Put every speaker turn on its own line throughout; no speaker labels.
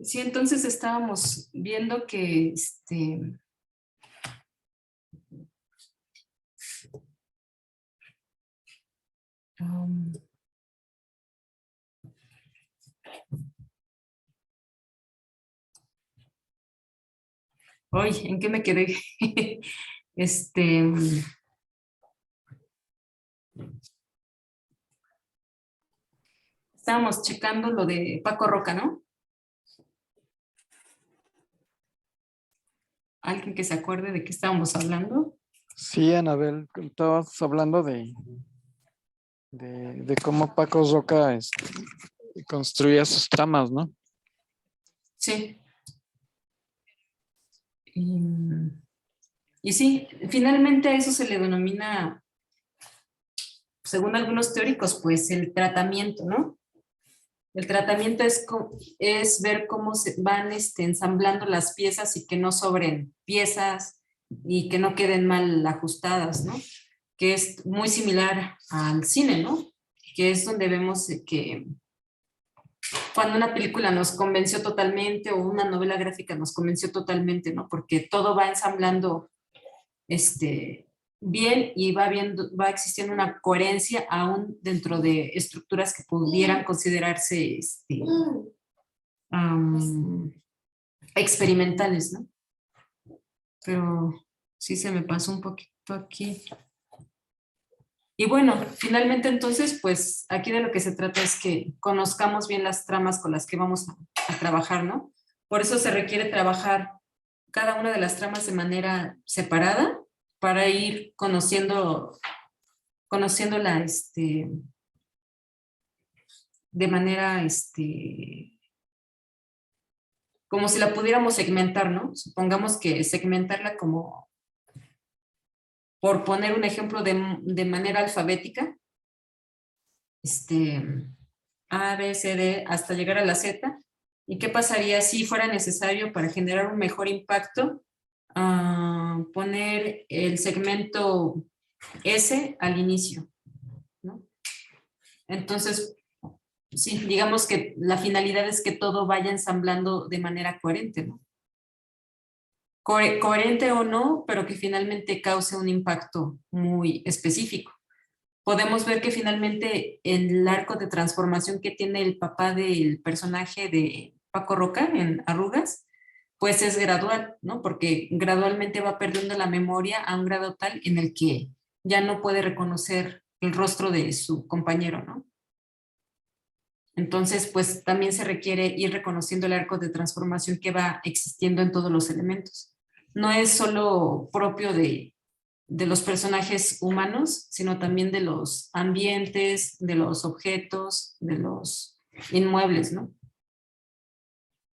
Sí, entonces estábamos viendo que um, oye, ¿en qué me quedé? Este, estábamos checando lo de Paco Roca, ¿no? ¿Alguien que se acuerde de qué estábamos hablando?
Sí, Anabel, estabas hablando de cómo Paco Roca construía sus tramas, ¿no?
Sí. Y, y sí, finalmente a eso se le denomina, según algunos teóricos, pues el tratamiento, ¿no? El tratamiento es ver cómo se van ensamblando las piezas y que no sobren piezas y que no queden mal ajustadas, ¿no? Que es muy similar al cine, ¿no? Que es donde vemos que cuando una película nos convenció totalmente o una novela gráfica nos convenció totalmente, ¿no? Porque todo va ensamblando bien y va existiendo una coherencia aún dentro de estructuras que pudieran considerarse um, experimentales, ¿no? Pero sí se me pasó un poquito aquí. Y bueno, finalmente entonces, pues aquí de lo que se trata es que conozcamos bien las tramas con las que vamos a trabajar, ¿no? Por eso se requiere trabajar cada una de las tramas de manera separada para ir conociéndola de manera como si la pudiéramos segmentar, ¿no? Supongamos que segmentarla como, por poner un ejemplo, de manera alfabética, este, A, B, C, D, hasta llegar a la Z. ¿Y qué pasaría si fuera necesario para generar un mejor impacto poner el segmento S al inicio, ¿no? Entonces, sí, digamos que la finalidad es que todo vaya ensamblando de manera coherente, ¿no? Coherente o no, pero que finalmente cause un impacto muy específico. Podemos ver que finalmente el arco de transformación que tiene el papá del personaje de Paco Roca en Arrugas, pues es gradual, ¿no? Porque gradualmente va perdiendo la memoria a un grado tal en el que ya no puede reconocer el rostro de su compañero, ¿no? Entonces, pues también se requiere ir reconociendo el arco de transformación que va existiendo en todos los elementos. No es solo propio de los personajes humanos, sino también de los ambientes, de los objetos, de los inmuebles, ¿no?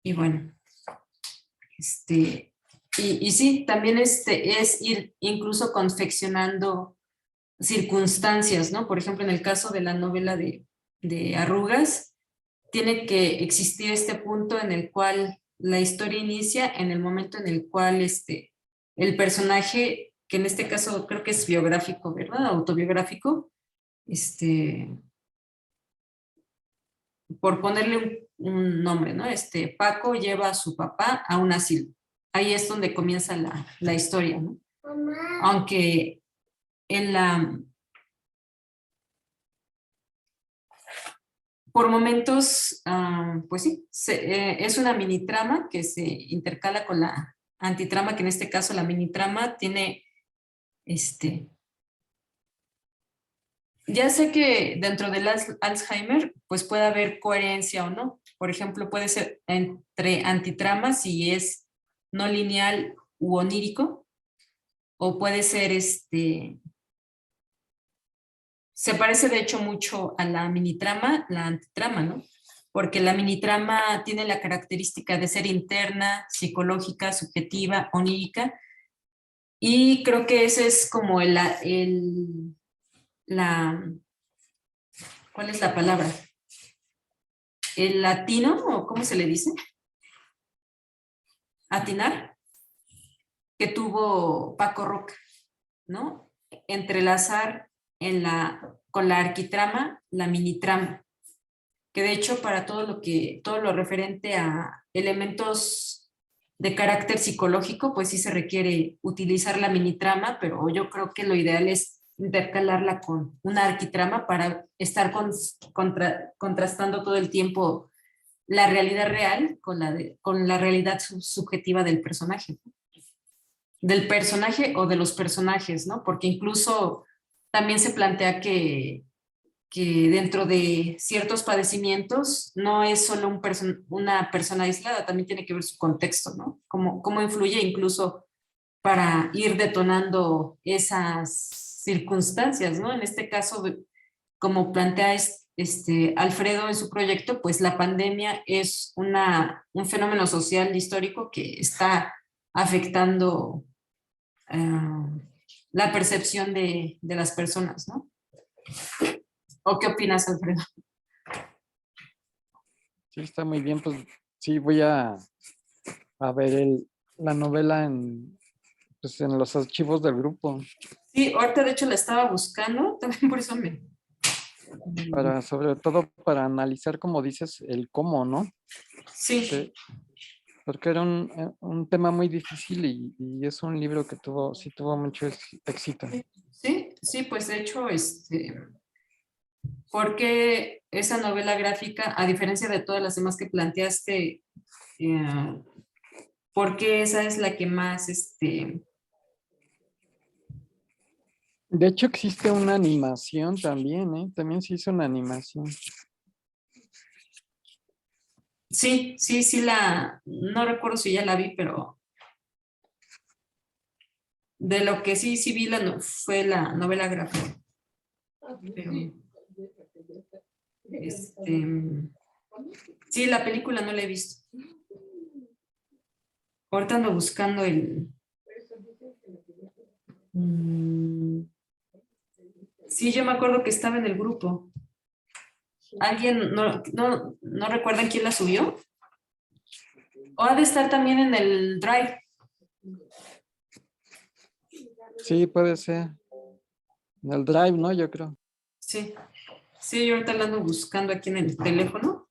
Y bueno, y sí, también es ir incluso confeccionando circunstancias, ¿no? Por ejemplo, en el caso de la novela de Arrugas, tiene que existir este punto en el cual la historia inicia, en el momento en el cual el personaje, que en este caso creo que es biográfico, ¿verdad? Autobiográfico, por ponerle un nombre, ¿no? Paco lleva a su papá a un asilo. Ahí es donde comienza la historia, ¿no? Mamá. Aunque en por momentos, pues sí, es una mini trama que se intercala con la antitrama, que en este caso la mini trama tiene, ya sé que dentro del Alzheimer, pues puede haber coherencia o no. Por ejemplo, puede ser entre antitramas si es no lineal u onírico, o puede ser se parece de hecho mucho a la minitrama, la antitrama, ¿no? Porque la minitrama tiene la característica de ser interna, psicológica, subjetiva, onírica, y creo que ese es como la, ¿cuál es la palabra? El latino, o ¿cómo se le dice? Atinar, que tuvo Paco Roca, ¿no? Entrelazar con la arquitrama, la minitrama. que de hecho para todo lo referente a elementos de carácter psicológico, pues sí se requiere utilizar la minitrama, pero yo creo que lo ideal es intercalarla con una arquitrama para estar contrastando todo el tiempo la realidad real con la realidad subjetiva del personaje o de los personajes, ¿no? Porque incluso también se plantea que dentro de ciertos padecimientos no es solo una persona aislada, también tiene que ver su contexto, ¿no? Cómo influye incluso para ir detonando esas circunstancias, ¿no? En este caso, como plantea Alfredo en su proyecto, pues la pandemia es un fenómeno social histórico que está afectando la percepción de las personas, ¿no? ¿O qué opinas, Alfredo?
Sí, está muy bien. Pues sí, voy a ver la novela pues, en los archivos del grupo,
Sí, ahorita de hecho la estaba buscando, también por eso me...
sobre todo para analizar, como dices, el cómo, ¿no?
Sí,
Porque era un tema muy difícil y es un libro que sí tuvo mucho éxito.
sí, pues de hecho, porque esa novela gráfica, a diferencia de todas las demás que planteaste, porque esa es la que más,
De hecho, existe una animación también, ¿eh? También se hizo una animación.
sí, no recuerdo si ya la vi, pero de lo que sí vi fue la novela gráfica. Pero, sí, la película no la he visto. Ahorita ando buscando Mm, sí, yo me acuerdo que estaba en el grupo. ¿Alguien no recuerdan quién la subió? O ha de estar también en el Drive.
Sí, puede ser. En el Drive, ¿no? Yo creo.
Sí, yo ahorita la ando buscando aquí en el teléfono.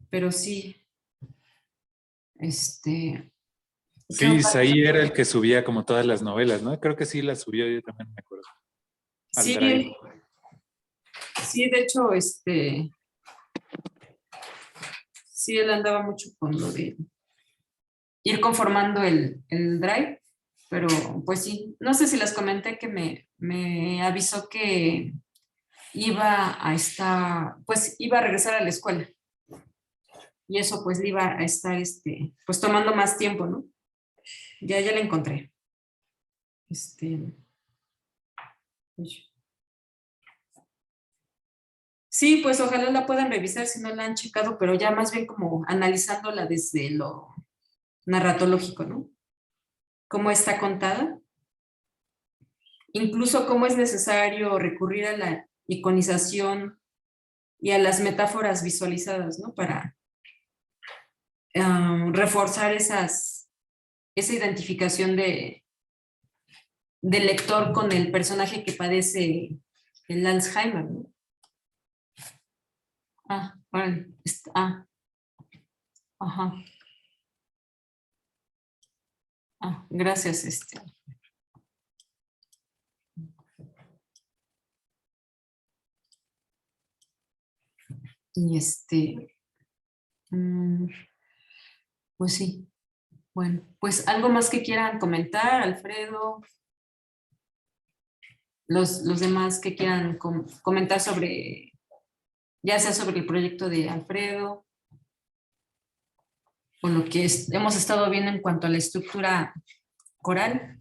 Pero sí, ¿qué
Sí, Isaí era el que subía como todas las novelas, ¿no? Creo que sí las subió, yo también me acuerdo. Al
Sí,
Drive.
sí, de hecho, sí, él andaba mucho con lo de ir conformando el Drive, pero pues sí, no sé si les comenté que me avisó que pues iba a regresar a la escuela. Y eso pues le iba a estar, pues tomando más tiempo, ¿no? Ya la encontré. Uy. Sí, pues ojalá la puedan revisar si no la han checado, pero ya más bien como analizándola desde lo narratológico, ¿no? Cómo está contada, incluso cómo es necesario recurrir a la iconización y a las metáforas visualizadas, ¿no? Para reforzar esa identificación del lector con el personaje que padece el Alzheimer, ¿no? Bueno, ajá. Gracias, Y mm, pues sí. Bueno, pues algo más que quieran comentar, Alfredo, los demás que quieran comentar sobre, ya sea sobre el proyecto de Alfredo, o lo que hemos estado viendo en cuanto a la estructura coral.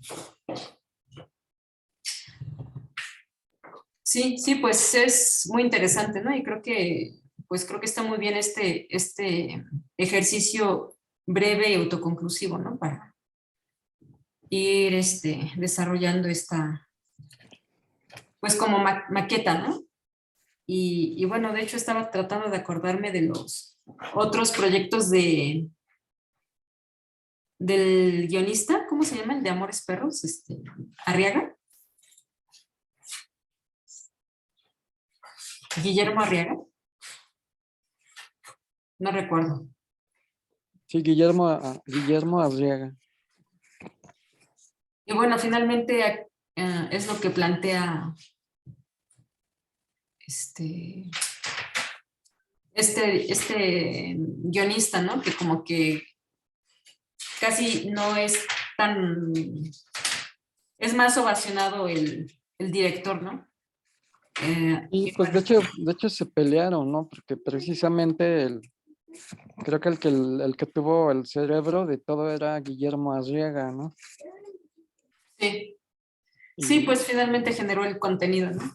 Sí, pues es muy interesante, ¿no? Y creo que está muy bien este ejercicio breve y autoconclusivo, ¿no? Para ir desarrollando pues como maqueta, ¿no? Y bueno, de hecho estaba tratando de acordarme de los otros proyectos del guionista, ¿cómo se llama? El de Amores Perros, Arriaga. Guillermo Arriaga. No recuerdo.
Sí, Guillermo Arriaga.
Y bueno, finalmente es lo que plantea este guionista, ¿no? Que como que casi no es tan, es más ovacionado el director, ¿no?
Y
Y
pues
bueno,
de hecho se pelearon, ¿no? Porque precisamente creo que el que tuvo el cerebro de todo era Guillermo Arriaga, ¿no?
sí, sí,
Y,
pues finalmente generó el contenido, ¿no?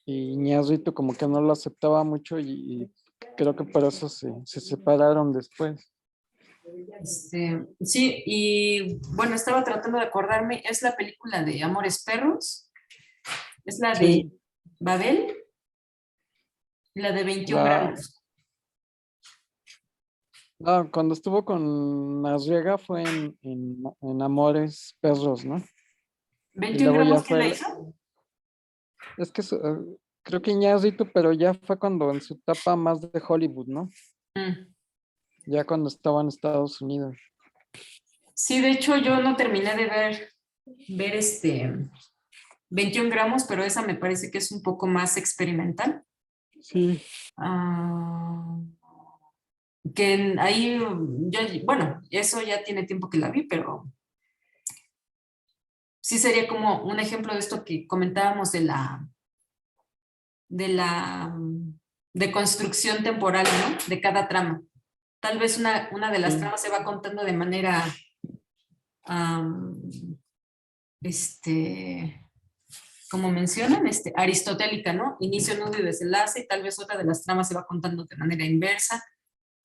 y Iñárritu como que no lo aceptaba mucho y creo que por eso se separaron después.
Sí, y bueno, estaba tratando de acordarme, es la película de Amores Perros, es la de
Sí,
Babel y la de 21
la,
gramos.
cuando estuvo con Arriaga fue en Amores Perros, ¿no? Y
21
luego ya
gramos, ¿quién
fue,
la hizo?
es que creo que Iñárritu, pero ya fue cuando en su etapa más de Hollywood, ¿no?
Mm.
Ya cuando estaba en Estados Unidos.
Sí, de hecho yo no terminé de ver 21 gramos, pero esa me parece que es un poco más experimental.
Sí,
Ah, ahí, bueno, eso ya tiene tiempo que la vi, pero sí sería como un ejemplo de esto que comentábamos de de construcción temporal, ¿no? De cada trama. Tal vez una de las
sí,
tramas se va contando de manera, am, este, como mencionan, aristotélica, ¿no? Inicio, nudo y desenlace, y tal vez otra de las tramas se va contando de manera inversa,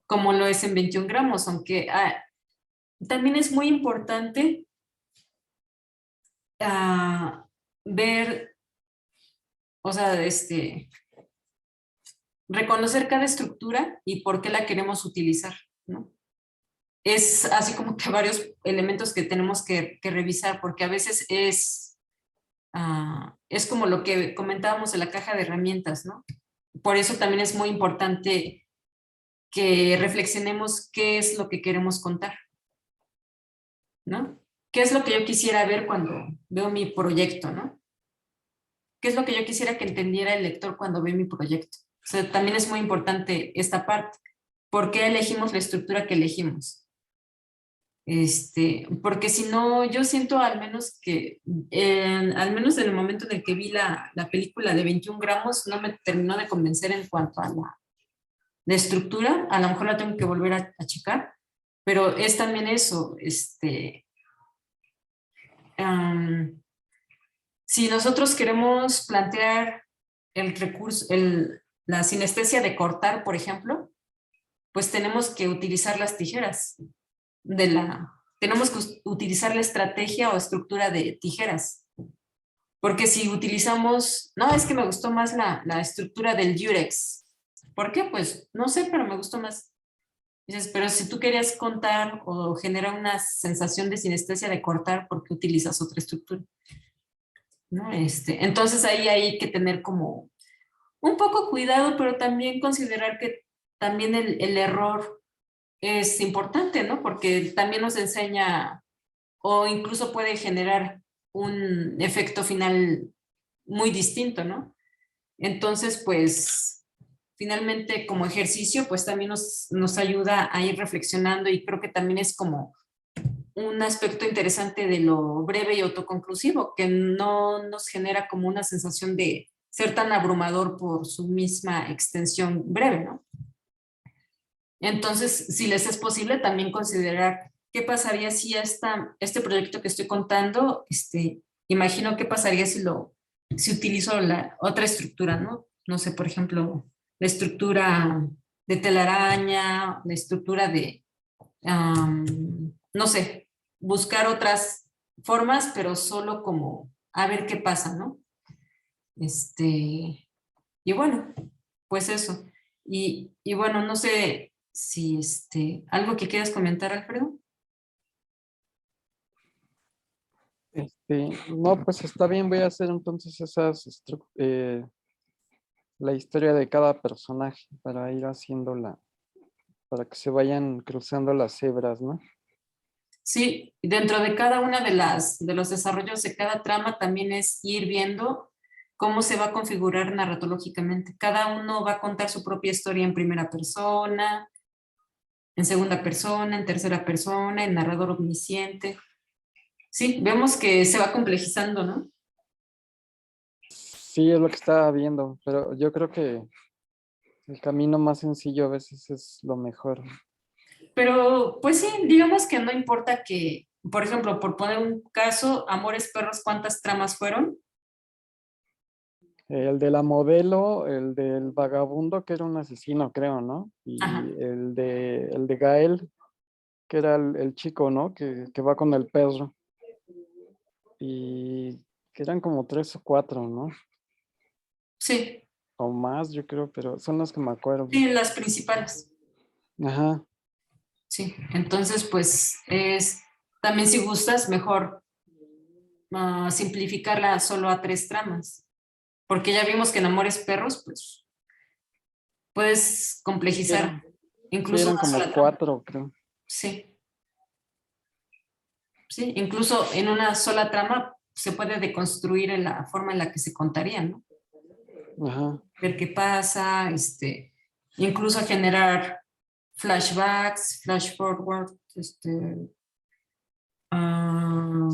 como lo es en 21 gramos, aunque también es muy importante ver, o sea, reconocer cada estructura y por qué la queremos utilizar, ¿no? Es así como que varios elementos que tenemos que revisar, porque a veces es como lo que comentábamos de la caja de herramientas, ¿no? Por eso también es muy importante que reflexionemos qué es lo que queremos contar, ¿no? ¿Qué es lo que yo quisiera ver cuando veo mi proyecto, ¿no? ¿Qué es lo que yo quisiera que entendiera el lector cuando ve mi proyecto? O sea, también es muy importante esta parte. ¿Por qué elegimos la estructura que elegimos? Porque si no, yo siento al menos que, al menos en el momento en el que vi la película de 21 gramos, no me terminó de convencer en cuanto a la estructura. A lo mejor la tengo que volver a checar, pero es también eso, si nosotros queremos plantear el recurso, la sinestesia de cortar, por ejemplo, pues tenemos que utilizar las tijeras tenemos que utilizar la estrategia o estructura de tijeras. Porque si utilizamos, no, es que me gustó más la estructura del Durex. ¿Por qué? Pues no sé, pero me gustó más. Dices, pero si tú querías contar o generar una sensación de sinestesia de cortar, ¿por qué utilizas otra estructura? ¿No? Entonces ahí hay que tener como un poco cuidado, pero también considerar que también el error es importante, ¿no? Porque también nos enseña o incluso puede generar un efecto final muy distinto, ¿no? Entonces, pues, finalmente como ejercicio, pues también nos ayuda a ir reflexionando y creo que también es como un aspecto interesante de lo breve y autoconclusivo, que no nos genera como una sensación de ser tan abrumador por su misma extensión breve, ¿no? Entonces, si les es posible, también considerar qué pasaría si este proyecto que estoy contando, imagino qué pasaría si utilizo la otra estructura, ¿no? No sé, por ejemplo, la estructura de telaraña, la estructura no sé, buscar otras formas, pero solo como a ver qué pasa, ¿no? Y bueno, pues eso. Y bueno, no sé si algo que quieras comentar, Alfredo.
no, pues está bien, voy a hacer entonces la historia de cada personaje para ir haciéndola, para que se vayan cruzando las hebras, ¿no?
Sí, y dentro de cada una de los desarrollos de cada trama también es ir viendo cómo se va a configurar narratológicamente. Cada uno va a contar su propia historia en primera persona, en segunda persona, en tercera persona, en narrador omnisciente. Sí, vemos que se va complejizando, ¿no?
Sí, es lo que estaba viendo, pero yo creo que el camino más sencillo a veces es lo mejor.
Pero, pues sí, digamos que no importa que, por ejemplo, por poner un caso, Amores Perros, ¿cuántas tramas fueron?
El de la modelo, el del vagabundo, que era un asesino, creo, ¿no?
Ajá,
Y el de Gael, que era el chico, ¿no? Que va con el perro. Y que eran como 3 o 4, ¿no?
sí,
O más, yo creo, pero son los que me acuerdo.
sí, las principales.
Ajá,
Sí, entonces, pues es, también si gustas, mejor simplificarla solo a 3 tramas, porque ya vimos que en Amores Perros, pues puedes
sí,
complejizar
sí,
incluso
eran
una
como
sola trama.
4, creo.
Sí, sí, incluso en una sola trama se puede deconstruir en la forma en la que se contaría, ¿no?
Ajá.
Ver qué pasa, incluso generar flashbacks, flash forward,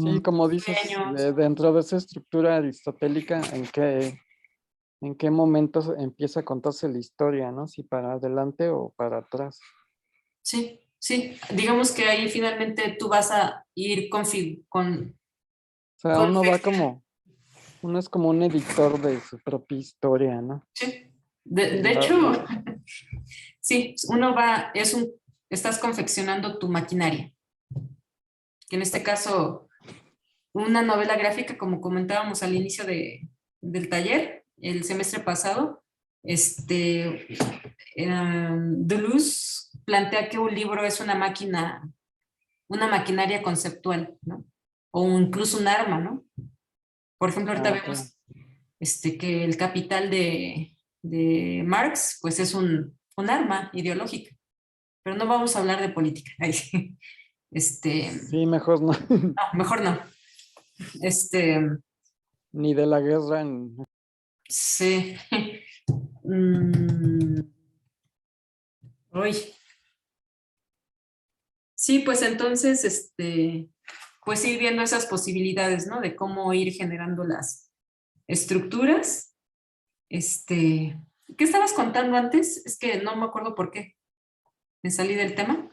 Sí, como dices,
sueños.
dentro de esa estructura aristotélica, ¿en qué momento empieza a contarse la historia, ¿no? Si para adelante o para atrás.
Sí, sí, digamos que ahí finalmente tú vas a ir
O sea, uno es como un editor de su propia historia, ¿no?
sí.
Y
De hecho, sí, uno va, estás confeccionando tu maquinaria, que en este caso, una novela gráfica, como comentábamos al inicio del taller, el semestre pasado, Deleuze plantea que un libro es una maquinaria conceptual, ¿no? O incluso un arma, ¿no? Por ejemplo, ahorita
ok.
vemos que el capital de Marx, pues es un arma ideológica, pero no vamos a hablar de política. Ay, sí.
Sí, mejor no.
No, mejor no. Este,
Ni de la guerra.
sí. Mm, uy. Sí, pues entonces, pues ir viendo esas posibilidades, ¿no? De cómo ir generando las estructuras. ¿Qué estabas contando antes? Es que no me acuerdo por qué. Me salí del tema.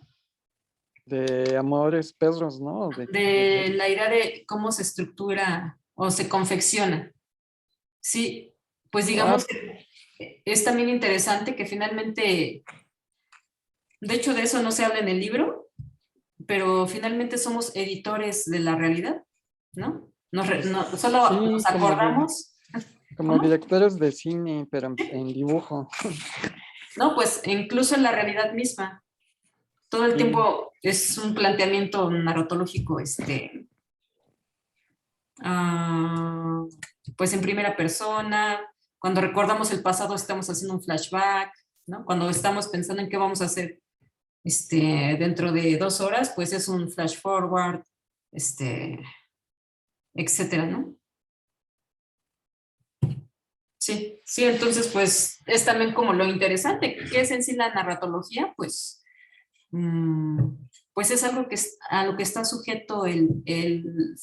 De Amores Perros, ¿no? ¿De qué?
De la idea de cómo se estructura o se confecciona. Sí, pues digamos
Ah,
que es también interesante que finalmente, de hecho de eso no se habla en el libro, pero finalmente somos editores de la realidad, ¿no? Solo
sí,
nos acordamos,
como
¿cómo?
directores de cine, pero en dibujo.
No, pues incluso en la realidad misma, todo el
Sí,
tiempo es un planteamiento narratológico, ah, pues en primera persona. Cuando recordamos el pasado estamos haciendo un flashback, ¿no? Cuando estamos pensando en qué vamos a hacer dentro de 2 horas, pues es un flash forward, etcétera, ¿no? Sí, sí, entonces pues es también como lo interesante, que es en sí la narratología, pues, pues es algo a lo que está sujeto el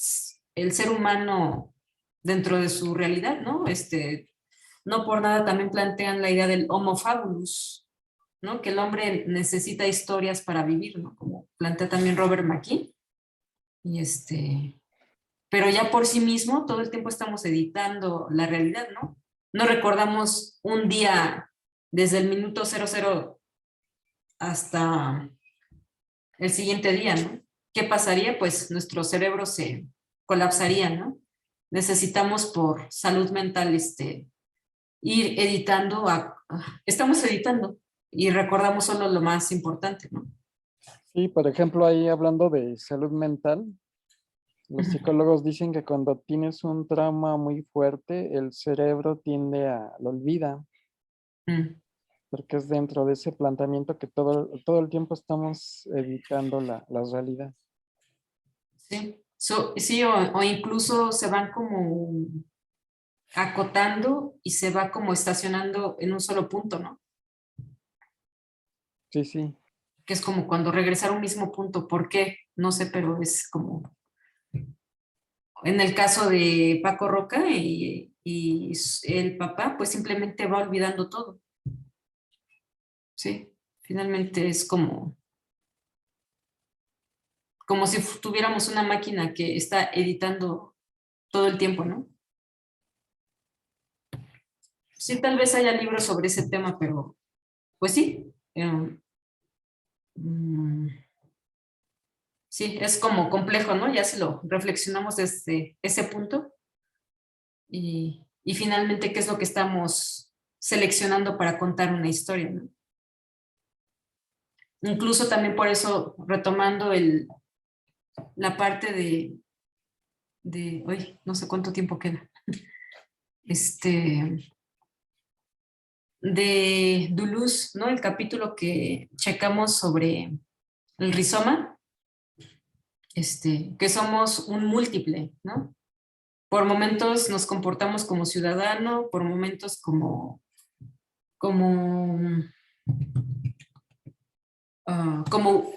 ser humano dentro de su realidad, ¿no? No por nada también plantean la idea del homo fabulus, ¿no? Que el hombre necesita historias para vivir, ¿no? Como plantea también Robert McKee. Y pero ya por sí mismo todo el tiempo estamos editando la realidad, ¿no? No recordamos un día desde el minuto 00 hasta el siguiente día, ¿no? ¿Qué pasaría? Pues nuestro cerebro se colapsaría, ¿no? Necesitamos por salud mental ir editando, estamos editando y recordamos solo lo más importante, ¿no?
sí, por ejemplo, ahí hablando de salud mental, los
Ujú.
psicólogos dicen que cuando tienes un trauma muy fuerte, el cerebro tiende lo olvida.
Mm,
porque es dentro de ese planteamiento que todo el tiempo estamos evitando la realidad.
sí, sí, o incluso se van como acotando y se va como estacionando en un solo punto, ¿no?
Sí, sí.
Que es como cuando regresar a un mismo punto. ¿Por qué? No sé, pero es como en el caso de Paco Roca y el papá, pues simplemente va olvidando todo. Sí, finalmente es como si tuviéramos una máquina que está editando todo el tiempo, ¿no? Sí, tal vez haya libros sobre ese tema, pero pues sí. Mm, sí, es como complejo, ¿no? Ya si lo reflexionamos desde ese punto y finalmente qué es lo que estamos seleccionando para contar una historia, ¿no? Incluso también por eso, retomando la parte hoy no sé cuánto tiempo queda, de Duluth, ¿no? El capítulo que checamos sobre el rizoma, que somos un múltiple, ¿no? Por momentos nos comportamos como ciudadano, por momentos como, como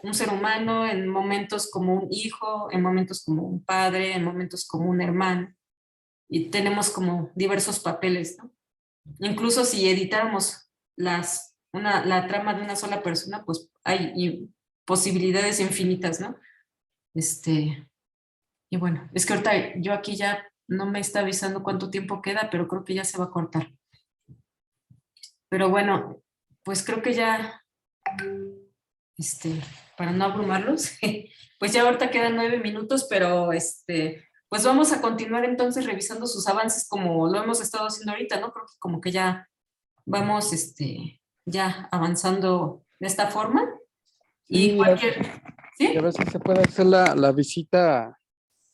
un ser humano, en momentos como un hijo, en momentos como un padre, en momentos como un hermano, y tenemos como diversos papeles, ¿no? Incluso si editáramos la trama de una sola persona, pues hay posibilidades infinitas, ¿no? Y bueno, es que ahorita yo aquí ya no me está avisando cuánto tiempo queda, pero creo que ya se va a cortar. Pero bueno, pues creo que ya, para no abrumarlos, pues ya ahorita quedan 9 minutos, pero pues vamos a continuar entonces revisando sus avances como lo hemos estado haciendo ahorita, ¿no? Creo que como que ya vamos, ya avanzando de esta forma. Y
Sí,
cualquier,
y a
¿sí?
ver si se puede hacer la visita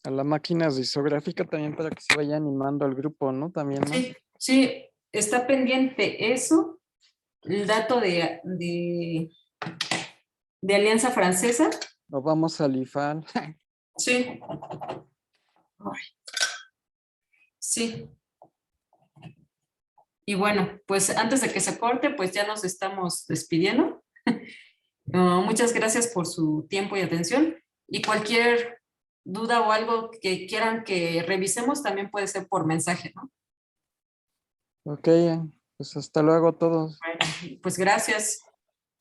a la máquina disográfica también para que se vaya animando al grupo, ¿no? También, ¿no?
Sí, sí, está pendiente eso, el dato de Alianza Francesa.
O vamos al IFAL.
Sí. Ay, sí. Y bueno, pues antes de que se corte, pues ya nos estamos despidiendo. Muchas gracias por su tiempo y atención. Y cualquier duda o algo que quieran que revisemos también puede ser por mensaje, ¿no?
Ok, pues hasta luego a todos.
Bueno, pues gracias.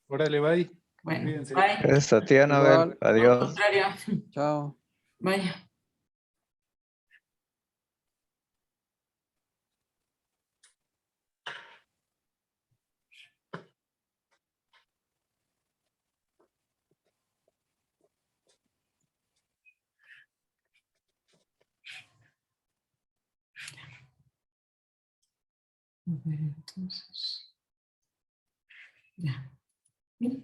Órale, bye.
Bueno,
Cuídense.
bye.
Gracias a ti, Anabel.
Igual,
No, al
Adiós.
contrario.
chao.
Vaya. A ver, entonces. Ya. Mira.